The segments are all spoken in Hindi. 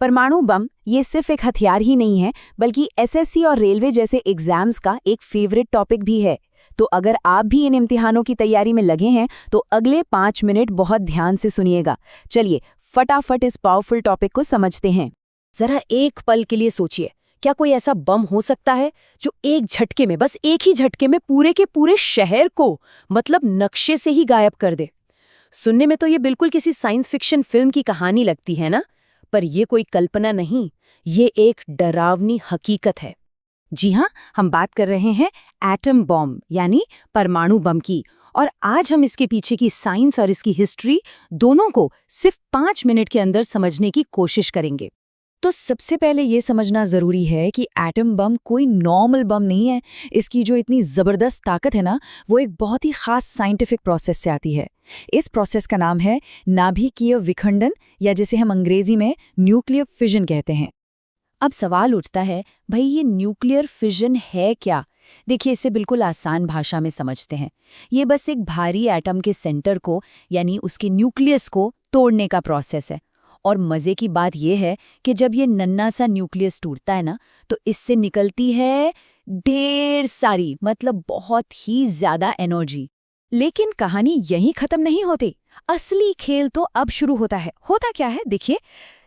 परमाणु बम ये सिर्फ एक हथियार ही नहीं है, बल्कि एसएससी और रेलवे जैसे एग्जाम्स का एक फेवरेट टॉपिक भी है। तो अगर आप भी इन इम्तिहानों की तैयारी में लगे हैं तो अगले 5 मिनट बहुत ध्यान से सुनिएगा। चलिए फटाफट इस पावरफुल टॉपिक को समझते हैं। जरा एक पल के लिए सोचिए, क्या कोई ऐसा बम हो सकता है जो एक झटके में, बस एक ही झटके में पूरे के पूरे शहर को मतलब नक्शे से ही गायब कर दे? सुनने में तो ये बिल्कुल किसी साइंस फिक्शन फिल्म की कहानी लगती है ना, पर ये कोई कल्पना नहीं, ये एक डरावनी हकीकत है। जी हाँ, हम बात कर रहे हैं एटम बॉम्ब यानी परमाणु बम की। और आज हम इसके पीछे की साइंस और इसकी हिस्ट्री दोनों को सिर्फ 5 मिनट के अंदर समझने की कोशिश करेंगे। तो सबसे पहले ये समझना जरूरी है कि एटम बम कोई नॉर्मल बम नहीं है। इसकी जो इतनी जबरदस्त ताकत है ना, वो एक बहुत ही खास साइंटिफिक प्रोसेस से आती है। इस प्रोसेस का नाम है नाभिकीय विखंडन, या जिसे हम अंग्रेजी में न्यूक्लियर फिजन कहते हैं। अब सवाल उठता है, भाई ये न्यूक्लियर फिजन है क्या? देखिए, इसे बिल्कुल आसान भाषा में समझते हैं। ये बस एक भारी एटम के सेंटर को यानी उसके न्यूक्लियस को तोड़ने का प्रोसेस है। और मजे की बात यह है कि जब ये नन्ना सा न्यूक्लियस टूटता है ना, तो इससे निकलती है ढेर सारी, मतलब बहुत ही ज्यादा एनर्जी। लेकिन कहानी यहीं खत्म नहीं होती। असली खेल तो अब शुरू होता है। होता क्या है, देखिए,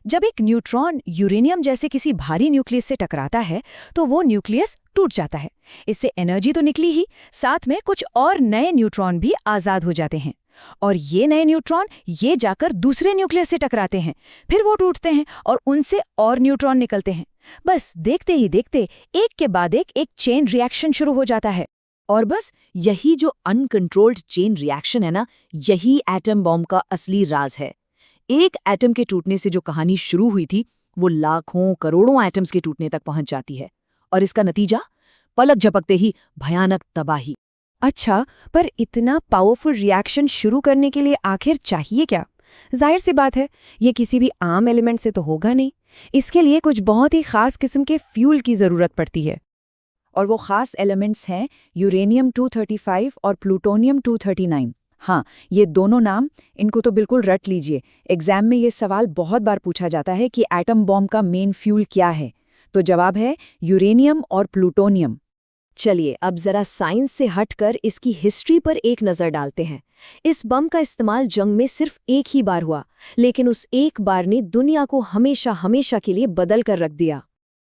जब एक न्यूट्रॉन यूरेनियम जैसे किसी भारी न्यूक्लियस से टकराता है तो वो न्यूक्लियस टूट जाता है। इससे एनर्जी तो निकली ही, साथ में कुछ और नए न्यूट्रॉन भी आजाद हो जाते हैं। और ये नए न्यूट्रॉन ये जाकर दूसरे न्यूक्लियस से टकराते हैं, फिर वो टूटते हैं और उनसे और न्यूट्रॉन निकलते हैं। बस देखते ही देखते एक के बाद एक चेन रिएक्शन शुरू हो जाता है। और बस यही जो अनकंट्रोल्ड चेन रिएक्शन है ना, यही एटम बॉम्ब का असली राज है। एक एटम के टूटने से जो कहानी शुरू हुई थी, वो लाखों करोड़ों एटम्स के टूटने तक पहुंच जाती है। और इसका नतीजा, पलक झपकते ही भयानक तबाही। अच्छा, पर इतना पावरफुल रिएक्शन शुरू करने के लिए आखिर चाहिए क्या? जाहिर सी बात है, ये किसी भी आम एलिमेंट से तो होगा नहीं। इसके लिए कुछ बहुत ही खास किस्म के फ्यूल की जरूरत पड़ती है। और वो खास एलिमेंट्स हैं यूरेनियम 235 और प्लूटोनियम 239। हाँ, ये दोनों नाम, इनको तो बिल्कुल रट लीजिए। एग्जाम में ये सवाल बहुत बार पूछा जाता है कि एटम बॉम्ब का मेन फ्यूल क्या है, तो जवाब है यूरेनियम और प्लूटोनियम। चलिए अब जरा साइंस से हटकर इसकी हिस्ट्री पर एक नज़र डालते हैं। इस बम का इस्तेमाल जंग में सिर्फ एक ही बार हुआ, लेकिन उस एक बार ने दुनिया को हमेशा हमेशा के लिए बदल कर रख दिया।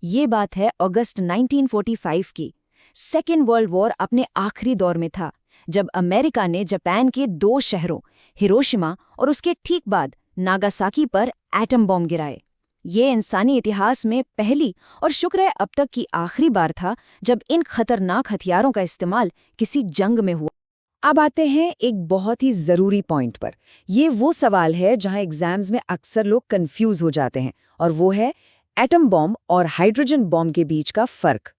ये बात है अगस्त 1945 की। सेकेंड वर्ल्ड वॉर अपने आखिरी दौर में था, जब अमेरिका ने जापान के 2 शहरों हिरोशिमा और उसके ठीक बाद नागासाकी पर एटम बॉम्ब गिराए। ये इंसानी इतिहास में पहली और शुक्र है अब तक की आखिरी बार था जब इन खतरनाक हथियारों का इस्तेमाल किसी जंग में हुआ। अब आते हैं एक बहुत ही ज़रूरी पॉइंट पर। ये वो सवाल है जहां एग्जाम्स में अक्सर लोग कंफ्यूज हो जाते हैं, और वो है एटम बॉम्ब और हाइड्रोजन बॉम्ब के बीच का फ़र्क।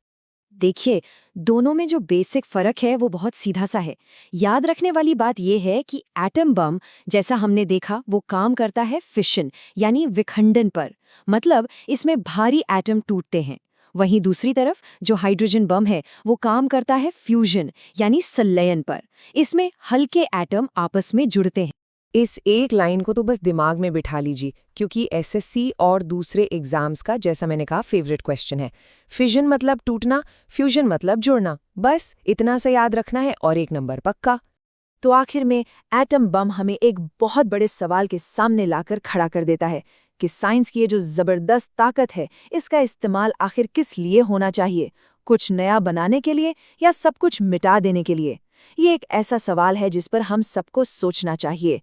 देखिए, दोनों में जो बेसिक फ़र्क है वो बहुत सीधा सा है। याद रखने वाली बात यह है कि एटम बम, जैसा हमने देखा, वो काम करता है फिशन यानी विखंडन पर, मतलब इसमें भारी एटम टूटते हैं। वहीं दूसरी तरफ जो हाइड्रोजन बम है वो काम करता है फ्यूजन यानी संलयन पर। इसमें हल्के एटम आपस में जुड़ते हैं। इस एक लाइन को तो बस दिमाग में बिठा लीजिए, क्योंकि एसएससी और दूसरे एग्जाम्स का, जैसा मैंने कहा, फेवरेट क्वेश्चन है। फिजन मतलब टूटना, फ्यूजन मतलब जुड़ना। बस इतना सा याद रखना है और 1 नंबर पक्का। तो आखिर में एटम बम हमें एक बहुत बड़े सवाल के सामने लाकर खड़ा कर देता है कि साइंस की ये जो जबरदस्त ताकत है, इसका इस्तेमाल आखिर किस लिए होना चाहिए? कुछ नया बनाने के लिए या सब कुछ मिटा देने के लिए? ये एक ऐसा सवाल है जिस पर हम सबको सोचना चाहिए।